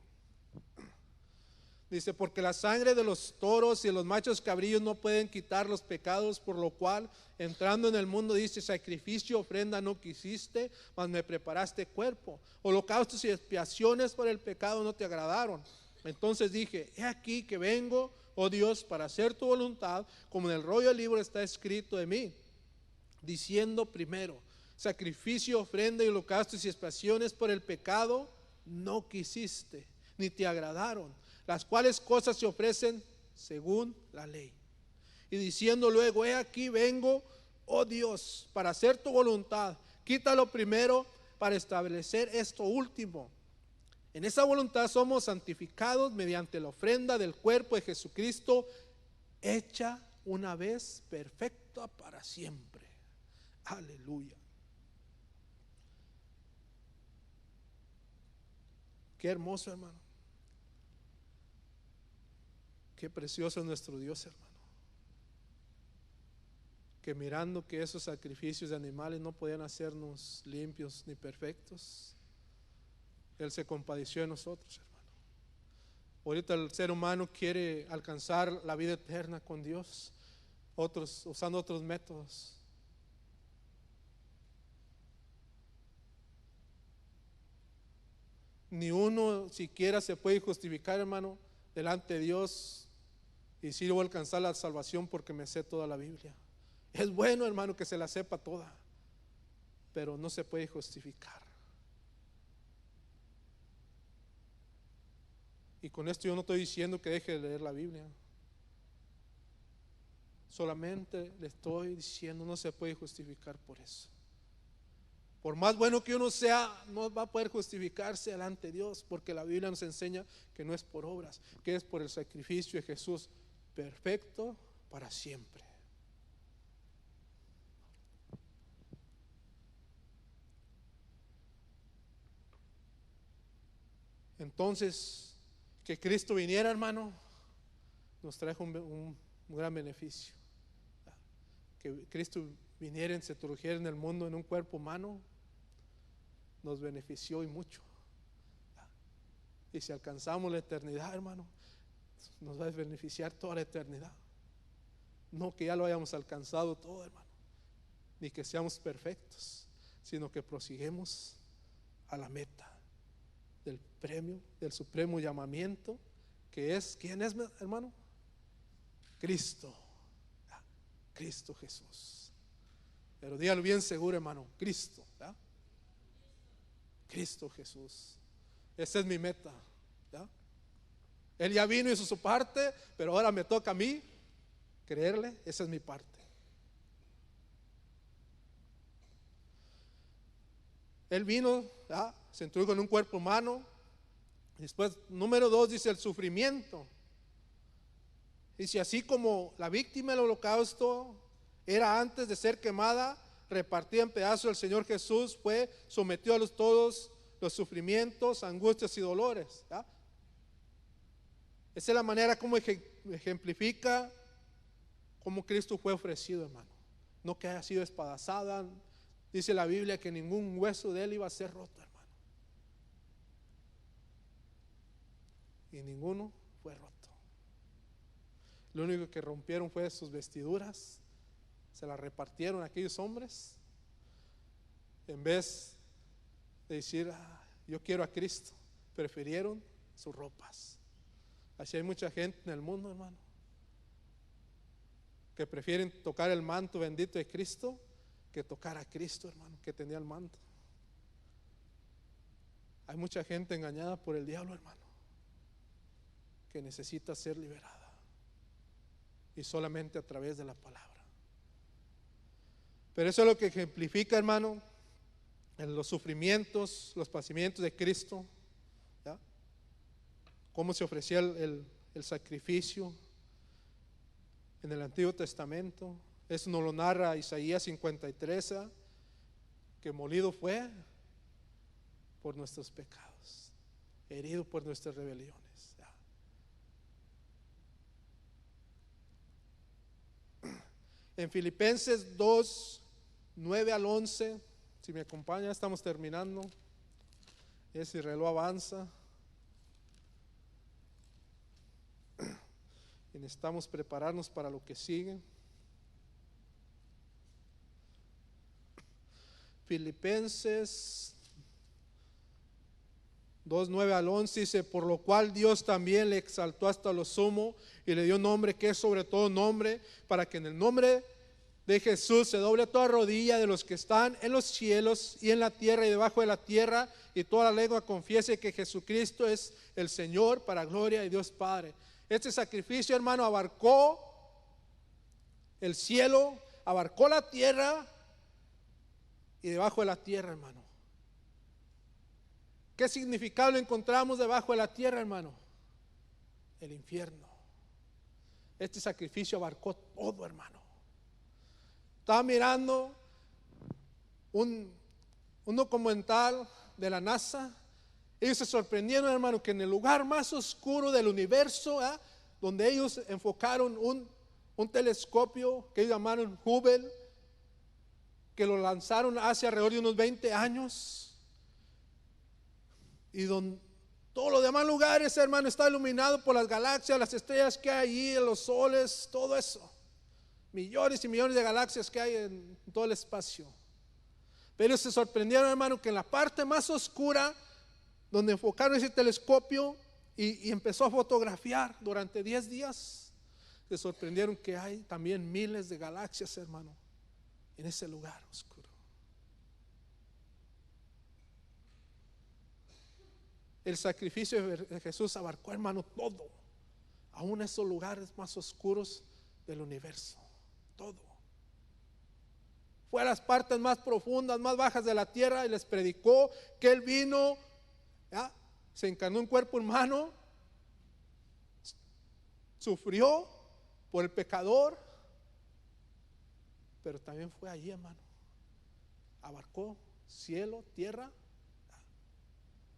Speaker 1: Dice: porque la sangre de los toros y de los machos cabrillos no pueden quitar los pecados, por lo cual, entrando en el mundo, dice: sacrificio, ofrenda no quisiste, mas me preparaste cuerpo. Holocaustos y expiaciones por el pecado no te agradaron. Entonces dije: he aquí que vengo, oh Dios, para hacer tu voluntad, como en el rollo del libro está escrito de mí. Diciendo primero: sacrificio, ofrenda y holocaustos y expiaciones por el pecado no quisiste, ni te agradaron, las cuales cosas se ofrecen según la ley. Y diciendo luego: he aquí vengo, oh Dios, para hacer tu voluntad. Quítalo primero para establecer esto último. En esa voluntad somos santificados mediante la ofrenda del cuerpo de Jesucristo, hecha una vez perfecta para siempre. Aleluya. Qué hermoso, hermano. Qué precioso es nuestro Dios, hermano. Que mirando que esos sacrificios de animales no podían hacernos limpios ni perfectos, Él se compadeció de nosotros, hermano. Ahorita el ser humano quiere alcanzar la vida eterna con Dios, otros usando otros métodos. Ni uno siquiera se puede justificar, hermano, delante de Dios y decir voy a alcanzar la salvación porque me sé toda la Biblia. Es bueno, hermano, que se la sepa toda, pero no se puede justificar. Y con esto yo no estoy diciendo que deje de leer la Biblia. Solamente le estoy diciendo no se puede justificar por eso. Por más bueno que uno sea, no va a poder justificarse delante de Dios, porque la Biblia nos enseña que no es por obras, que es por el sacrificio de Jesús perfecto para siempre. Entonces, que Cristo viniera, hermano, nos trajo un gran beneficio. Que Cristo viniera y se trujera en el mundo en un cuerpo humano nos benefició y mucho. Y si alcanzamos la eternidad, hermano, nos va a beneficiar toda la eternidad. No que ya lo hayamos alcanzado todo, hermano, ni que seamos perfectos, sino que prosiguemos a la meta del premio, del supremo llamamiento, que es, ¿quién es, hermano? Cristo. Cristo Jesús. Pero dígalo bien seguro, hermano, Cristo, ¿ya? Cristo Jesús. Esa es mi meta, ¿ya? Él ya vino y hizo su parte, pero ahora me toca a mí creerle. Esa es mi parte. Él vino, ¿ya? Se introdujo en un cuerpo humano. Después, número 2, dice el sufrimiento. Dice, así como la víctima del holocausto era antes de ser quemada, repartida en pedazos, el Señor Jesús fue sometido a todos los sufrimientos, angustias y dolores, ¿ya? Esa es la manera como ejemplifica cómo Cristo fue ofrecido, hermano. No que haya sido espedazada. Dice la Biblia que ningún hueso de él iba a ser roto, hermano. Y ninguno fue roto. Lo único que rompieron fue sus vestiduras. Se las repartieron a aquellos hombres. En vez de decir, yo quiero a Cristo, prefirieron sus ropas. Así hay mucha gente en el mundo, hermano, que prefieren tocar el manto bendito de Cristo que tocar a Cristo, hermano, que tenía el manto. Hay mucha gente engañada por el diablo, hermano, que necesita ser liberada, y solamente a través de la palabra. Pero eso es lo que ejemplifica, hermano, en los sufrimientos, los padecimientos de Cristo, ¿ya? Cómo se ofrecía el sacrificio en el Antiguo Testamento. Eso nos lo narra Isaías 53, que molido fue por nuestros pecados, herido por nuestras rebeliones. En Filipenses 2, 9 al 11, si me acompaña, estamos terminando. Ese reloj avanza y necesitamos prepararnos para lo que sigue. Filipenses 2, 9 al 11 dice, por lo cual Dios también le exaltó hasta lo sumo y le dio nombre que es sobre todo nombre, para que en el nombre de Jesús se doble toda rodilla de los que están en los cielos y en la tierra y debajo de la tierra, y toda la lengua confiese que Jesucristo es el Señor, para gloria de Dios Padre. Este sacrificio, hermano, abarcó el cielo, abarcó la tierra y debajo de la tierra, hermano. ¿Qué significado encontramos debajo de la tierra, hermano? El infierno. Este sacrificio abarcó todo, hermano. Estaba mirando un documental de la NASA. Ellos se sorprendieron, hermano, que en el lugar más oscuro del universo, donde ellos enfocaron un telescopio que ellos llamaron Hubble, que lo lanzaron hace alrededor de unos 20 años, y donde todos los demás lugares, hermano, está iluminado por las galaxias, las estrellas que hay allí, los soles, todo eso. Millones y millones de galaxias que hay en todo el espacio. Pero ellos se sorprendieron, hermano, que en la parte más oscura, donde enfocaron ese telescopio y empezó a fotografiar durante 10 días, se sorprendieron que hay también miles de galaxias, hermano, en ese lugar oscuro. El sacrificio de Jesús abarcó, hermano, todo, aún esos lugares más oscuros del universo, todo. Fue a las partes más profundas, más bajas de la tierra y les predicó que Él vino, ¿ya? Se encarnó en cuerpo humano, sufrió por el pecador, pero también fue allí, hermano, abarcó cielo, tierra.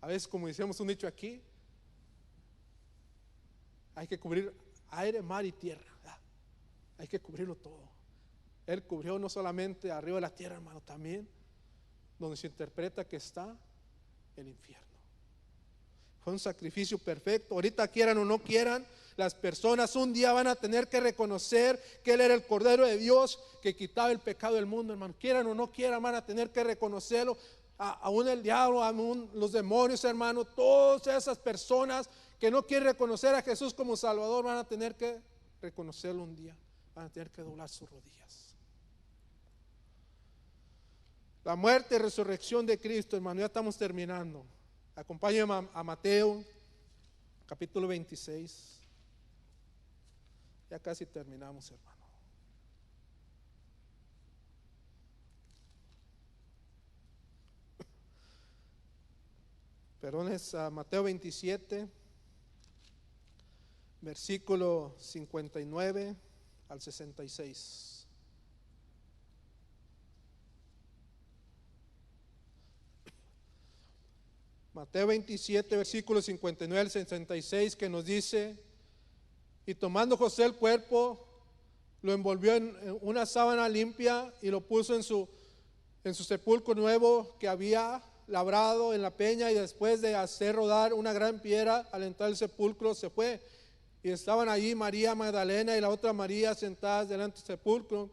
Speaker 1: A veces, como decíamos un dicho aquí, hay que cubrir aire, mar y tierra, ¿verdad? Hay que cubrirlo todo. Él cubrió no solamente arriba de la tierra, hermano, también donde se interpreta que está el infierno. Fue un sacrificio perfecto. Ahorita quieran o no quieran, las personas un día van a tener que reconocer que Él era el Cordero de Dios que quitaba el pecado del mundo, hermano. Quieran o no quieran, van a tener que reconocerlo. Aún el diablo, aún los demonios, hermano, todas esas personas que no quieren reconocer a Jesús como Salvador van a tener que reconocerlo un día, van a tener que doblar sus rodillas. La muerte y resurrección de Cristo, hermano, ya estamos terminando. Acompáñenme a Mateo, capítulo 26. Ya casi terminamos, hermano. Perdón, es Mateo 27, versículo 59 al 66. Mateo 27, versículo 59 al 66, que nos dice: y tomando José el cuerpo, lo envolvió en una sábana limpia y lo puso en su sepulcro nuevo que había labrado en la peña, y después de hacer rodar una gran piedra al entrar al sepulcro se fue. Y estaban allí María Magdalena y la otra María sentadas delante del sepulcro.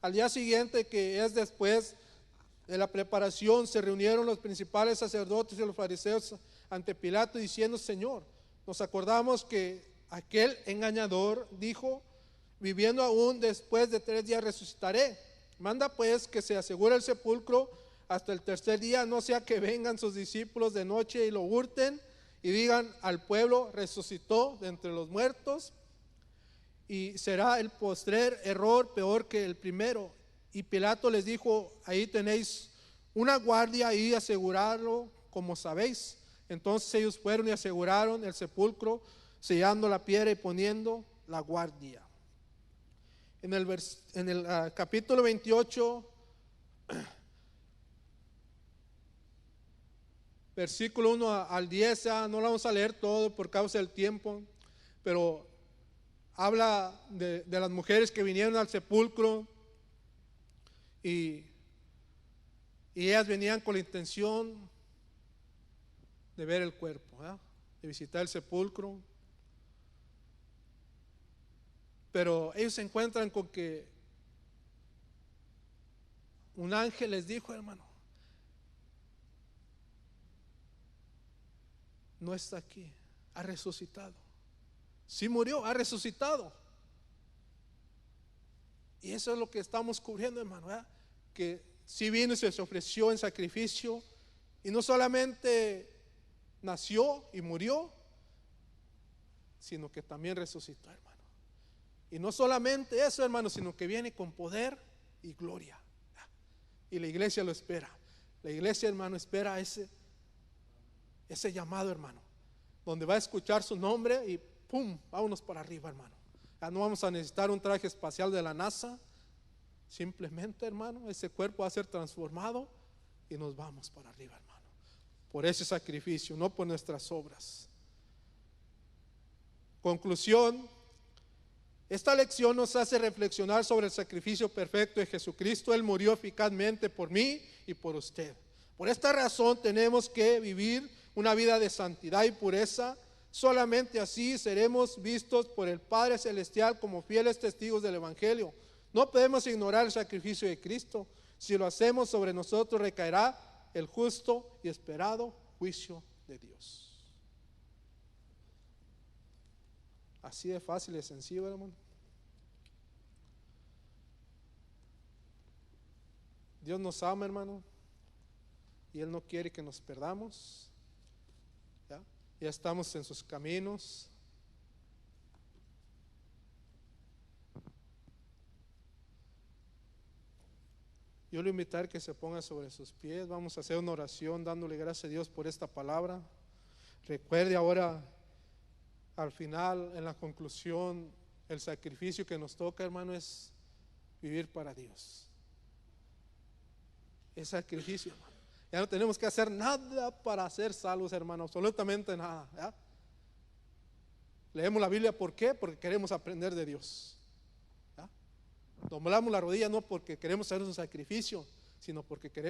Speaker 1: Al día siguiente, que es después de la preparación, se reunieron los principales sacerdotes y los fariseos ante Pilato diciendo: Señor, nos acordamos que aquel engañador dijo: viviendo aún, después de 3 días resucitaré. Manda pues que se asegure el sepulcro hasta el tercer día, no sea que vengan sus discípulos de noche y lo hurten y digan al pueblo: resucitó de entre los muertos, y será el postrer error peor que el primero. Y Pilato les dijo: ahí tenéis una guardia y asegurarlo como sabéis. Entonces ellos fueron y aseguraron el sepulcro, sellando la piedra y poniendo la guardia. En el capítulo 28, versículo 1 al 10, no lo vamos a leer todo por causa del tiempo, pero habla de las mujeres que vinieron al sepulcro y ellas venían con la intención de ver el cuerpo, de visitar el sepulcro. Pero ellos se encuentran con que un ángel les dijo: hermano, no está aquí, ha resucitado. Sí murió, ha resucitado. Y eso es lo que estamos cubriendo, hermano, ¿verdad? Que sí vino y se ofreció en sacrificio, y no solamente nació y murió, sino que también resucitó, hermano. Y no solamente eso, hermano, sino que viene con poder y gloria. Y la iglesia lo espera. La iglesia, hermano, espera ese llamado, hermano, donde va a escuchar su nombre y pum, vámonos para arriba, hermano. Ya no vamos a necesitar un traje espacial de la NASA. Simplemente, hermano, ese cuerpo va a ser transformado y nos vamos para arriba, hermano, por ese sacrificio, no por nuestras obras. Conclusión: esta lección nos hace reflexionar sobre el sacrificio perfecto de Jesucristo. Él murió eficazmente por mí y por usted. Por esta razón tenemos que vivir una vida de santidad y pureza. Solamente así seremos vistos por el Padre Celestial como fieles testigos del Evangelio. No podemos ignorar el sacrificio de Cristo. Si lo hacemos, sobre nosotros recaerá el justo y esperado juicio de Dios. Así de fácil y sencillo, hermano. Dios nos ama, hermano, y Él no quiere que nos perdamos. Ya estamos en sus caminos. Yo le invitar que se ponga sobre sus pies. Vamos a hacer una oración dándole gracias a Dios por esta palabra. Recuerde ahora, al final, en la conclusión, el sacrificio que nos toca, hermano, es vivir para Dios. Es sacrificio, hermano. Ya no tenemos que hacer nada para ser salvos, hermano, absolutamente nada. ¿Ya? Leemos la Biblia, ¿por qué? Porque queremos aprender de Dios. ¿Ya? Doblamos la rodilla no porque queremos hacer un sacrificio, sino porque queremos